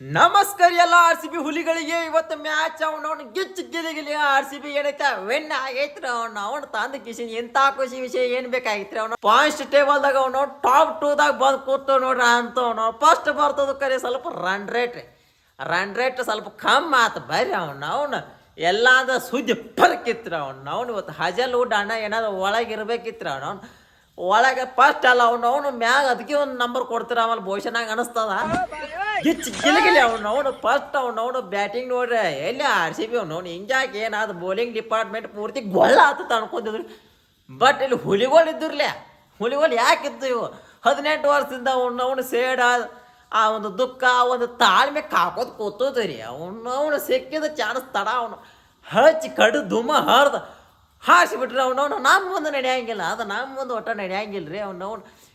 ನಮಸ್ಕಾರ ಎಲ್ಲ R C B ಹುಲಿಗಳಿಗೆ. ಇವತ್ತು ಮ್ಯಾಚ್ ಅವ್ನು ಗಿಚ್ಚು ಗಿಲಿಗಿಲಿ ಆರ್ ಸಿ ಬಿ ಏನೈತೆ ವಿನ್ ಆಗೈತ್ರಿ. ಅವ್ನು ತಂದ ಕಿಶನ್ ಎಂತ ಖುಷಿ ವಿಷಯ ಏನ್ ಬೇಕಾಗಿತ್ರಿ. ಅವನು ಪಾಯಿಂಟ್ಸ್ ಟೇಬಲ್ದಾಗ ಅವನು ಟಾಪ್ 2ದಾಗ ಬಂದು ಕೂತು ನೋಡ್ರಿ ಅಂತ. ಅವನು ಫಸ್ಟ್ ಬರ್ತದ ಕರೆ ಸ್ವಲ್ಪ ರನ್ ರೇಟ್ ಸ್ವಲ್ಪ ಕಮ್ಮಿ ಆತು ಬರ್ರಿ. ಅವನು ಎಲ್ಲ ಅಂದ್ರೆ ಸುದ್ದಿ ಫರ್ಕಿತ್ರಿ. ಅವ್ನು ಇವತ್ತು ಹಜಲ್ ವುಡ್ ಅಣ್ಣ ಏನಾದ್ರು ಒಳಗಿರ್ಬೇಕಿತ್ರಿ. ಅವನು ಒಳಗೆ ಫಸ್ಟ್ ಅಲ್ಲ ಅವನು ಮ್ಯಾಗ ಅದಕ್ಕೆ ಒಂದು ನಂಬರ್ ಕೊಡ್ತೀರ. ಆಮೇಲೆ ಬಹುಶಃನಾಗ ಅನಿಸ್ತದ ಗಿಚ್ಚು ಗಿಲಿಗಿಲಿ ಅವನು ಫಸ್ಟ್ ಅವನು ಬ್ಯಾಟಿಂಗ್ ನೋಡ್ರಿ. ಎಲ್ಲಿ ಆರ್ ಸಿ ಬಿ ಅವನು ಹಿಂಗಾಗಿ ಏನಾದ್ರು ಬೌಲಿಂಗ್ ಡಿಪಾರ್ಟ್ಮೆಂಟ್ ಪೂರ್ತಿ ಗೊಳ್ಳ ಆತದ ಅನ್ಕೊಂಡಿದ್ರು. ಬಟ್ ಇಲ್ಲಿ ಹುಲಿಗಳು ಇದ್ದಿರ್ಲೆ. ಹುಲಿಗಳು ಯಾಕಿದ್ದು ಇವು 18 ವರ್ಷದಿಂದ ಅವನು ಸೇಡ ಆ ಒಂದು ದುಃಖ ಒಂದು ತಾಳ್ಮೆ ಕಾಕೋದು ಕೂತೋದು ರೀ. ಅವನು ಸಿಕ್ಕಿದ ಚಾನ್ಸ್ ತಡ ಅವನು ಹಚ್ಚಿ ಕಡು ದುಮ್ಮ ಹರ್ದು ಹಾರಿಸಿಬಿಟ್ರಿ. ಅವನವನು ನಮ್ಮ ಮುಂದೆ ನಡೆಯಂಗಿಲ್ಲ. ಅದು ನಮ್ಮ ಮುಂದೆ ಒಟ್ಟ ನಡೆಯಂಗಿಲ್ಲ ರೀ. ಅವ್ನು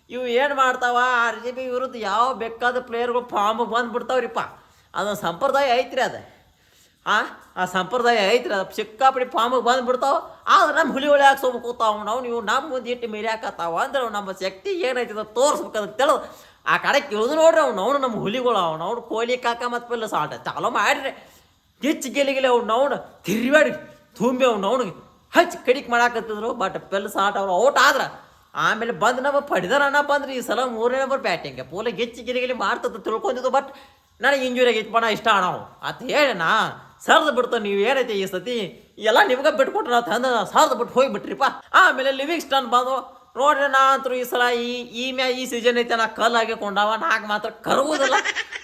ಇವು ಏನು ಮಾಡ್ತಾವ ಆರ್ ಸಿ ಬಿ ವಿರುದ್ಧ ಯಾವ ಬೇಕಾದ ಪ್ಲೇಯರ್ಗಳು ಫಾರ್ಮಿಗೆ ಬಂದುಬಿಡ್ತಾವ್ರಿಪ್ಪ. ಅದೊಂದು ಸಂಪ್ರದಾಯ ಐತ್ರಿ. ಅದು ಆ ಸಂಪ್ರದಾಯ ಐತ್ರಿ. ಅದು ಸಿಕ್ಕಾಪಡಿ ಫಾರ್ಮಿಗೆ ಬಂದುಬಿಡ್ತಾವ. ಆದ್ರೆ ನಮ್ಮ ಹುಲಿ ಯಾಕೆ ಸೋಮ ಕೂತಾವ ಇವು ನಮ್ಮ ಮುಂದೆ ಇಟ್ಟು ಮೀರ್ಯಾಕತ್ತಾವ ಅಂದ್ರೆ ನಮ್ಮ ಶಕ್ತಿ ಏನೈತಿ ತೋರಿಸ್ಬೇಕಂತ ತಿಳಿದು ಆ ಕಡೆಗೆ ಇಳಿದು ನೋಡ್ರಿ. ಅವನು ನಮ್ಮ ಹುಲಿಗಳು ಅವನು ಕೋಹ್ಲಿ ಕಾಕ ಮತ್ತು ಪಿಲ್ಲ ಸಾಟ ಚಾಲೋ ಮಾಡಿರಿ. ಗಿಚ್ಚು ಗೆಲಿಗಿಲಿ ಅವ್ನು ತಿರುವಾಡಿ ತುಂಬಿ ಅವ್ನಿಗೆ ಹಚ್ಚಿ ಕಡಿಕ್ ಮಾಡಾಕತ್ತಿದ್ರು. ಬಟ್ ಪೆಲ್ ಸಾಟ್ ಅವ್ರು ಔಟ್ ಆದ್ರೆ ಆಮೇಲೆ ಬಂದು ನಮ್ಮ ಪಡಿದಾರಣ್ಣ ಬಂದ್ರಿ. ಈ ಸಲ 3ನೇ ನಂಬರ್ ಬ್ಯಾಟಿಂಗ್ ಪೂಲ ಗಿಚ್ಚಿ ಗಿರಿಗಿಲಿ ಮಾಡ್ತದ ತಿಳ್ಕೊಂಡಿದ್ದು. ಬಟ್ ನನಗೆ ಇಂಜುರಿ ಆಗೈತಿ ಪಣ ಇಷ್ಟ ನಾವು ಅಂತ ಹೇಳಿ ನಾ ಸರ್ದು ಬಿಡ್ತಾವೆ. ನೀವು ಏನೈತೆ ಈ ಸತಿ ಎಲ್ಲ ನಿಮ್ಗೆ ಬಿಟ್ಕೊಟ್ರೆ ನಾವು ತಂದು ಸರ್ದು ಬಿಟ್ಟು ಹೋಗಿಬಿಟ್ರಿಪ್ಪ. ಆಮೇಲೆ ಲಿವಿಂಗ್ಸ್ಟನ್ ಬಂದು ನೋಡ್ರಿ. ನಾ ಅಂತೂ ಈ ಸಲ ಈ ಸೀಸನ್ ಐತೆ ನಾ ಕಲ್ಲು ಹಾಕಿಕೊಂಡವ ನಾಲ್ಕು ಮಾತ್ರ ಕರುವುದಿಲ್ಲ.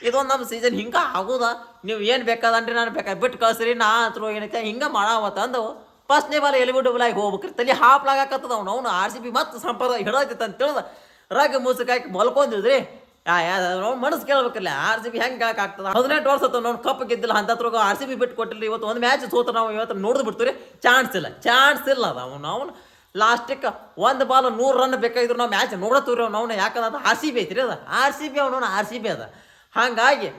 ಇದೊಂದು ನಮ್ಮ ಸೀಸನ್ ಹಿಂಗೆ ಆಗೋದ. ನೀವು ಏನು ಬೇಕಾದನ್ರಿ ನಾನು ಬಿಟ್ಟು ಕಳಿಸ್ರಿ. ನಾ ಅಂತೂ ಏನೈತೆ ಹಿಂಗೆ ಮಾಡಾವತ್ತ ಅಂದವು. ಫಸ್ಟ್ನೇ ಬಾಲ್ ಎಲಿಬಿಡಬಲ್ ಹೋಗ್ಬೇಕ್ರಿ. ತಲೆ ಹಾಪ್ಲಾಗತ್ತದ ಅವನು ಆರ್ ಸಿ ಬಿ ಮತ್ತೆ ಸಂಪ್ರದಾಯ ಹಿಡೋದೈತೆ ಅಂತ ತಿಳಿದ ರಗ್ ಮುಸುಕಾಕಿ ಮಲ್ಕೊಂಡಿದ್ರಿ. ಮನಸ್ಸು ಕೇಳ್ಬೇಕಲ್ಲ ಆರ್ ಸಿ ಬಿ ಹೆಂಗೆ ಕೇಳಕ್ಕಾಗ್ತದ. 18 ವರ್ಷ ನಾವು ಕಪ್ ಗೆದ್ದಿಲ್ಲ ಅಂತ ಆರ್ ಸಿ ಬಿ ಬಿಟ್ಟು ಕೊಟ್ಟಿಲ್ಲ. ಇವತ್ತು ಒಂದು ಮ್ಯಾಚ್ ಸೋತ ನಾವು ಇವತ್ತು ನೋಡಿದ್ ಬಿಡ್ತೀವಿ. ಚಾನ್ಸ್ ಇಲ್ಲ ಅದು. ಅವನು ಲಾಸ್ಟಿಗೆ ಒಂದು ಬಾಲ್ 100 ರನ್ ಬೇಕಾಗಿದ್ರು ನಾವು ಮ್ಯಾಚ್ ನೋಡತ್ತೀವ್ರಿ. ಅವನು ಯಾಕಂದ್ರೆ ಆರ್ ಸಿ ಬಿ ಐತ್ರಿ. ಅದು ಆರ್ ಸಿ ಬಿ ಅದ. ಹಾಗಾಗಿ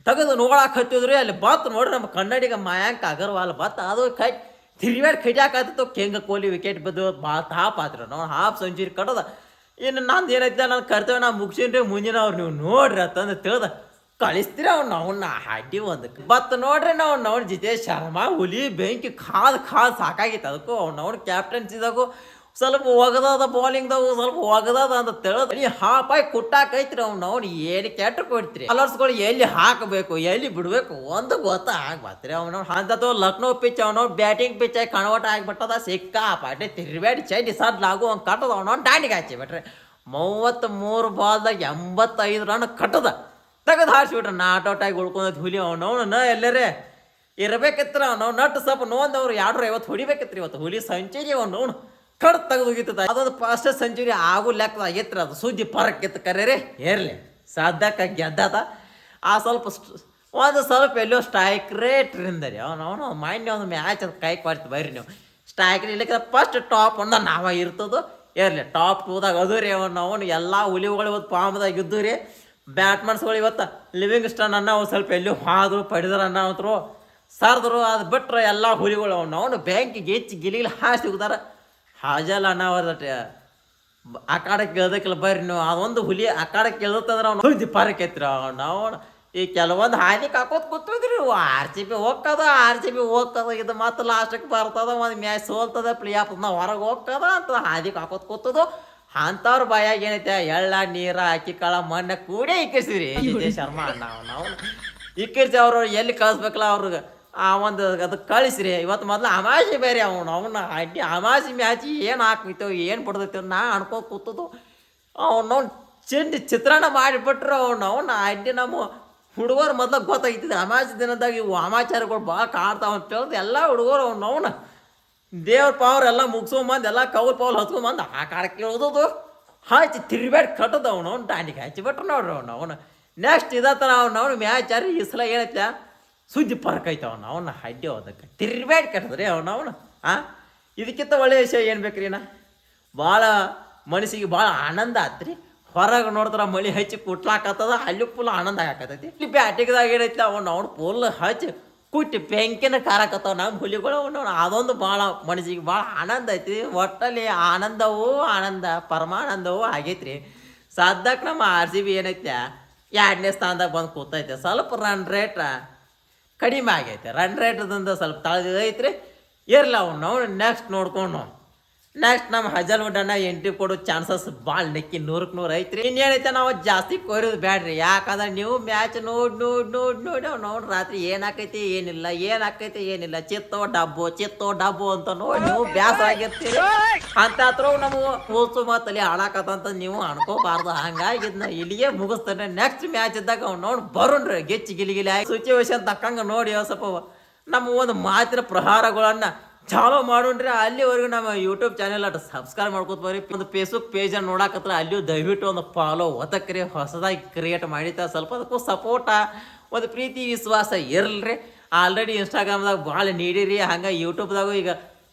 ತೆಗೆದು ನೋಡಕ್ಕೆ ಹತ್ತಿದ್ರಿ. ಅಲ್ಲಿ ಬತ್ತು ನೋಡ್ರಿ ನಮ್ಮ ಕನ್ನಡಿಗ ಮಯಾಂಕ್ ಅಗರ್ವಾಲ್ ಬತ್ತು. ಅದು ತಿರುವಾಡಿ ಕಡಿಯಾಕತ್ತಿತ್ತು. ಕೆಂಗ ಕೊಹ್ಲಿ ವಿಕೆಟ್ ಬಿದ್ದು ಭಾಳ ತಾಪ್ ಆತ್ರಿ. ನಾವು ಹಾಫ್ ಸೆಂಚುರಿ ಕಟ್ಟದ. ಇನ್ನು ನಂದು ಏನೈತೆ ನಾನು ಕರ್ತೇವೆ ನಾ ಮುಗಿಸಿನ್ರಿ ಮುಂಜಿನವ್ರು ನೀವು ನೋಡ್ರಿ ಅಂತಂದು ತಿಳಿದ ಕಳಿಸ್ತೀರಿ. ಅವನ್ನ ಅಡ್ಡಿ ಒಂದಕ್ಕೆ ಬತ್ತು ನೋಡ್ರಿ. ನಾವು ಜಿತೇಶ್ ಶರ್ಮಾ ಹುಲಿ ಬೆಂಕಿ ಕಾದು ಸಾಕಾಗಿತ್ತು. ಅದಕ್ಕೂ ಅವ್ನು ಕ್ಯಾಪ್ಟನ್ಸಿದಾಗೂ ಸ್ವಲ್ಪ ಒಗದದ ಬಾಲಿಂಗ್ದಾಗೂ ಸ್ವಲ್ಪ ಒಗದದ ಅಂತ ತಿಳಿದ ನೀ ಹಾಪಾಗಿ ಕುಟ್ಟಾಕೈತ್ರಿ. ಅವ್ನು ಏನು ಕೆಟ್ಟ ಕೊಡ್ತೀರಿ. ಕಲರ್ಸ್ಗಳು ಎಲ್ಲಿ ಹಾಕಬೇಕು ಎಲ್ಲಿ ಬಿಡಬೇಕು ಒಂದು ಗೊತ್ತಾಗ್ಬತ್ರಿ. ಅವನು ಅಂತದ್ದು ಲಕ್ನೋ ಪಿಚ್ ಬ್ಯಾಟಿಂಗ್ ಪಿಚ್ ಆಗಿ ಕನ್ವರ್ಟ್ ಆಗಿಬಿಟ್ಟದ. ಸಿಕ್ಕಾಪಾಟಿ ತಿರ್ಬೇಡಿ ಚೈಡಿ ಸಡ್ಲಾಗು ಅವ್ನು ಕಟ್ಟದ. ಅವನು ದಾಂಡಿಗೆ ಹಚ್ಚಿಬಿಟ್ರಿ. 33 ಬಾಲ್ದಾಗ 85 ರನ್ ಕಟ್ಟದ. ತೆಗೆದು ಹಾರಿಸ್ಬಿಟ್ರೆ ನಾಟ್ ಆಗಿ ಉಳ್ಕೊಂಡೈತಿ ಹುಲಿ. ಅವನು ಎಲ್ಲರೇ ಇರಬೇಕಿತ್ರ. ನಾವು ನಟ್ಟು ಸ್ವಲ್ಪ ನೋಂದವ್ರು 250 ಹೊಡಿಬೇಕಿತ್ರಿ. ಇವತ್ತು ಹುಲಿ ಸೆಂಚುರಿ ಅವನು ಕಡ್ ತೆಗೆದು ಹೋಗಿತ್ತದ. ಅದೊಂದು ಫಸ್ಟ್ ಸೆಂಚುರಿ ಆಗು ಲೆಕ್ಕದಾಗಿತ್ತು. ಅದು ಸುದ್ದಿ ಪರಕ್ಕಿತ್ತು ಕರೆ ಇರಲಿ ಸದ್ಯಕ್ಕೆ ಗೆದ್ದದ. ಆ ಸ್ವಲ್ಪ ಎಲ್ಲೋ ಸ್ಟ್ರೈಕ್ ರೇಟ್ರಿಂದ ರೀ ಅವನು ಮೈಂಡ್ ಒಂದು ಮ್ಯಾಚ್ ಅದು ಕೈ ಕೊಡ್ತು ಬರ್ರಿ ನೀವು ಸ್ಟ್ರೈಕ್ ಇಲ್ಲಕ್ಕೆ ಫಸ್ಟ್ ಟಾಪ್ ಒಂದು ನಾವ ಇರ್ತದೋ ಇರಲಿ. ಟಾಪ್ 2ದಾಗ ಅದು ರೀ. ಅವನು ಎಲ್ಲ ಹುಲಿಗಳು ಇವತ್ತು ಪಾಮ್ದಾಗ ಇದ್ದು ರೀ. ಬ್ಯಾಟ್ಮನ್ಸ್ಗಳು ಇವತ್ತು ಲಿವಿಂಗ್ಸ್ಟನ್ ಅನ್ನೋ ಸ್ವಲ್ಪ ಎಲ್ಲೂ ಹಾದ್ರು ಪಡಿದ್ರು ಅನ್ನೋ ಸರ್ದ್ರು. ಅದು ಬಿಟ್ರೆ ಎಲ್ಲ ಹುಲಿಗಳು ಅವನು ಬ್ಯಾಂಕಿಗೆ ಹೆಚ್ಚು ಗಿಲಿಗಿಲಿ ಹಾಸಿ ಹೋಗ್ತಾರ. ಹಾಜಲ್ ಅಣ್ಣವ್ರದಟ್ಟೆ ಅಖಾಡಕ್ಕೆ ಕೇಳ್ದಕ್ಕಿಲ್ಲ ಬರ್ರಿ ನೀವು. ಅದೊಂದು ಹುಲಿ ಅಖಾಡಕ್ಕೆ ಕೇಳ್ದಂದ್ರೆ ಅವ್ನು ಸುದ್ದಿ ಪರಕೈತ್ರಿ. ಅವನು ಈ ಕೆಲವೊಂದು ಹಾದಿ ಕಾಕೋತ್ ಕೂತಿದ್ರಿ. ಆರ್ ಸಿ ಬಿ ಹೋಗ್ತದ ಇದು ಮತ್ತೆ ಲಾಸ್ಟಿಗೆ ಬರ್ತದ. ಒಂದು ಮ್ಯಾಚ್ ಸೋಲ್ತದ ಪ್ಲೇ ಆಫ್ ಹೊರಗೆ ಹೋಗ್ತದ ಅಂತ ಹಾದಿ ಕಾಕೋತ್ ಕೂತದು. ಅಂಥವ್ರ ಬಾಯಾಗ ಏನೈತೆ ಎಳ್ಳ ನೀರು ಅಕ್ಕಿ ಕಾಳ ಮಣ್ಣೆ ಕೂಡೇ ಇಕ್ಕಿಸಿರಿ ಜಿತೇಶ್ ಶರ್ಮಾ ಅಣ್ಣ. ಅವನು ಇಕ್ಕಿರ್ಸಿ ಅವ್ರು ಎಲ್ಲಿ ಕಳಿಸ್ಬೇಕಲ್ಲ ಅವ್ರಿಗೆ ಆ ಒಂದು ಅದಕ್ಕೆ ಕಳಿಸ್ರಿ. ಇವತ್ತು ಮೊದಲು ಅಮಾಸಿ ಬೇರೆ ಅವನ ಅಡ್ಡಿ ಅಮಾಸಿ ಮ್ಯಾಚ್ ಏನು ಹಾಕ್ಬಿತ್ತು ಏನು ಬಿಡ್ದೈತಿ ನಾ ಅನ್ಕೋ ಕೂತದು. ಅವನು ಚಿತ್ರಾನ್ನ ಮಾಡಿಬಿಟ್ರು. ಅವನ ಅಡ್ಡಿ ನಮ್ಮ ಹುಡುಗರು ಮೊದಲು ಗೊತ್ತಾಗಿತ್ತು. ಅಮಾಸಿ ದಿನದಾಗ ಇವು ಅಮಾಚಾರಗಳು ಭಾಳ ಕಾಡ್ತಾವ ಅಂತ ಹೇಳಿದ್ರು ಎಲ್ಲ ಹುಡುಗರು ಅವನ ದೇವ್ರ ಪಾವ್ರ ಎಲ್ಲ ಮುಗಿಸ್ಕೊಂಬಂದು ಎಲ್ಲ ಕೌಲ್ ಪೌಲ್ ಹಚ್ಕೊಂಬಂದು ಆ ಕಾಡಕ್ಕೆ ಕೇಳೋದು ಹಚ್ಚಿ ತಿರ್ಬೇಡಿ ಕಟ್ಟದ. ಅವನು ದಾಂಡಿಗೆ ಹಚ್ಚಿಬಿಟ್ರು ನೋಡ್ರಿ. ಅವನು ನೆಕ್ಸ್ಟ್ ಇದೇ ಥರ ಅವನು ಮ್ಯಾಚ್ ಯಾರು ಈ ಸಲ ಏನೈತೆ ಸುದ್ದಿ ಪರ್ಕೈತೆ. ಅವನ ಅಡ್ಡಿ ಹೋದಕ್ಕೆ ತಿರ್ಬೇಡಿ ಕಟ್ಟದ್ರಿ ಅವನು ಇದಕ್ಕಿಂತ ಒಳ್ಳೆಯ ವಿಷಯ ಏನು ಬೇಕ್ರಿ. ಭಾಳ ಮನಸ್ಸಿಗೆ ಭಾಳ ಆನಂದ ಆತ್ರಿ. ಹೊರಗೆ ನೋಡ್ತಾರ ಮಳೆ ಹಚ್ಚಿ ಕುಟ್ಲಾಕತ್ತದ. ಅಲ್ಲಿ ಫುಲ್ ಆನಂದ ಆಗತ್ತೈತಿ. ಇಲ್ಲಿ ಬ್ಯಾಟಿಗ್ದಾಗ ಏನೈತಿ ಅವನು ಫುಲ್ ಹಚ್ಚಿ ಕುಟ್ಟಿ ಬೆಂಕಿನ ಕಾರಕತ್ತವ ನಮ್ಮ ಹುಲಿಗಳು. ಅದೊಂದು ಭಾಳ ಮನಸ್ಸಿಗೆ ಭಾಳ ಆನಂದ ಐತಿ. ಒಟ್ಟಲ್ಲಿ ಆನಂದ ಪರಮಾನಂದವೂ ಆಗೈತ್ರಿ. ಸದ್ಯಕ್ಕೆ ನಮ್ಮ ಆರ್ ಸಿ ಬಿ ಏನೈತೆ ಎರಡನೇ ಸ್ಥಾನದಾಗ ಬಂದು ಕೂತೈತೆ. ಸ್ವಲ್ಪ ರನ್ ರೇಟ್ ಕಡಿಮೆ ಆಗೈತೆ. ರನ್ ರೇಟ್ದಿಂದ ಸ್ವಲ್ಪ ತಳದೈತ್ರಿ. ಇರ್ಲಿ ನಾವು ನೆಕ್ಸ್ಟ್ ನೋಡ್ಕೊಂಡು ನೆಕ್ಸ್ಟ್ ನಮ್ಮ ಹಜಲ್ವುಡ್ಡನ್ನ ಎಂಟ್ರಿ ಕೊಡೋ ಚಾನ್ಸಸ್ ಭಾಳ ನೆಕ್ಕಿ 100% ಐತ್ರಿ. ಇನ್ನೇನೈತೆ ನಾವು ಜಾಸ್ತಿ ಕೋರಿಯೋದು ಬ್ಯಾಡ್ರಿ. ಯಾಕಂದ್ರೆ ನೀವು ಮ್ಯಾಚ್ ನೋಡಿ ರಾತ್ರಿ ಏನಾಕೈತಿ ಏನಿಲ್ಲ ಚಿತ್ತೋ ಡಬ್ಬು ಅಂತ ನೋಡಿ ನೀವು ಬ್ಯಾಸ ಆಗಿರ್ತೀರಿ. ಅಂತ ಹತ್ರ ನಮಗೆ ಹೋಸು ಮಾತಲ್ಲಿ ಹಾಳಾಕತ್ತಂತ ನೀವು ಅನ್ಕೋಬಾರ್ದು. ಹಂಗಾಗಿ ಇಲ್ಲಿಗೆ ಮುಗಿಸ್ತಾನೆ. ನೆಕ್ಸ್ಟ್ ಮ್ಯಾಚ್ ಇದ್ದಾಗ ಅವ್ನು ನೋಡಿ ಬರೋಣ್ರಿ ಗೆಚ್ಚಿ ಗಿಲಿಗಿಲಿ ಆಗಿ ಸಿಚುವೇಶನ್ ತಕ್ಕಂಗೆ ನೋಡಿ ಸ್ವಲ್ಪ ನಮ್ಮ ಒಂದು ಮಾತಿನ ಪ್ರಹಾರಗಳನ್ನ ಚಾಲೋ ಮಾಡೋಣ್ರಿ. ಅಲ್ಲಿವರೆಗೂ ನಮ್ಮ ಯೂಟ್ಯೂಬ್ ಚಾನೆಲ್ ಅಷ್ಟು ಸಬ್ಸ್ಕ್ರೈಬ್ ಮಾಡ್ಕೊತ ಬರ್ರಿ. ಒಂದು ಫೇಸ್ಬುಕ್ ಪೇಜನ್ನು ನೋಡಕತ್ರ ಅಲ್ಲಿಯೂ ದಯವಿಟ್ಟು ಒಂದು ಫಾಲೋ ಒತ್ತಕ್ರಿ. ಹೊಸದಾಗಿ ಕ್ರಿಯೇಟ್ ಮಾಡಿತ್ತ ಸ್ವಲ್ಪ ಅದಕ್ಕೂ ಸಪೋರ್ಟ ಒಂದು ಪ್ರೀತಿ ವಿಶ್ವಾಸ ಇರಲ್ರಿ. ಆಲ್ರೆಡಿ ಇನ್ಸ್ಟಾಗ್ರಾಮ್ದಾಗ ಭಾಳ ನೀಡಿರಿ, ಹಂಗೆ ಯೂಟ್ಯೂಬ್ದಾಗೂ ಈಗ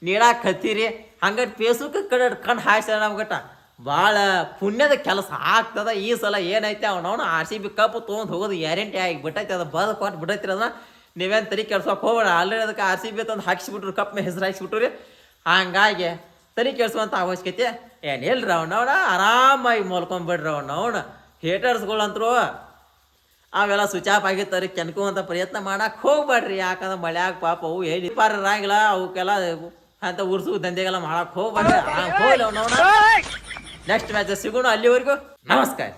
ನೀಡಾಕ್ ಹತ್ತೀರಿ. ಹಂಗಾಗಿ ಫೇಸ್ಬುಕ್ ಕಡೆ ಕಣ್ಣು ಹಾಯ್ಸ ನಮ್ಗಟ್ಟ ಭಾಳ ಪುಣ್ಯದ ಕೆಲಸ ಆಗ್ತದ. ಈ ಸಲ ಏನೈತೆ ಅವನವನು RCB ಕಪ್ ತೊಗೊಂಡು ಹೋಗೋದು ಗ್ಯಾರಂಟಿ ಆಗಿಬಿಟ್ಟೈತೆ. ಅದು ಬದು ಕೊಟ್ಟು ಬಿಟ್ಟೈತಿ. ಅದನ್ನ ನೀವೇನು ತಲೆ ಕೆಡ್ಸೋಕೆ ಹೋಗೋಣ. ಆಲ್ರೆಡಿ ಅದಕ್ಕೆ RCB ತಂದು ಹಾಕಿಸ್ಬಿಟ್ರು, ಕಪ್ ಮೇಲೆ ಹೆಸರು ಹಾಕಿಸ್ಬಿಟ್ರು ರೀ. ಹಂಗಾಗಿ ತಲೆ ಕೆಡ್ಸುವಂಥ ಅವಶ್ಯಕತೆ ಏನಿಲ್ಲ. ಅವನವನ ಆರಾಮಾಗಿ ಮಲ್ಕೊಂಬಿಡ್ರಿ. ಅವನವನು ಹೇಟರ್ಸ್ಗಳಂತರೂ ಅವೆಲ್ಲ ಸ್ವಿಚ್ ಆಫ್ ಆಗಿರ್ತಾರೆ. ಕೆನ್ಕುವಂಥ ಪ್ರಯತ್ನ ಮಾಡಕ್ಕೆ ಹೋಗ್ಬೇಡ್ರಿ. ಯಾಕಂದ್ರೆ ಮಳ್ಯಾಗ ಪಾಪ ಅವು ಹೇಳಿ ಪಾರಾಗಿಲ್ಲ. ಅವಕ್ಕೆಲ್ಲ ಅಂತ ಉರ್ಸು ದಂಧೆಗೆಲ್ಲ ಮಾಡಕ್ಕೆ ಹೋಗ್ಬೇಡ್ರಿ. ಹೋಗ್ಲಿ ಅವನವನ ನೆಕ್ಸ್ಟ್ ಮ್ಯಾಚ್ ಸಿಗೋಣ. ಅಲ್ಲಿವರೆಗೂ ನಮಸ್ಕಾರ.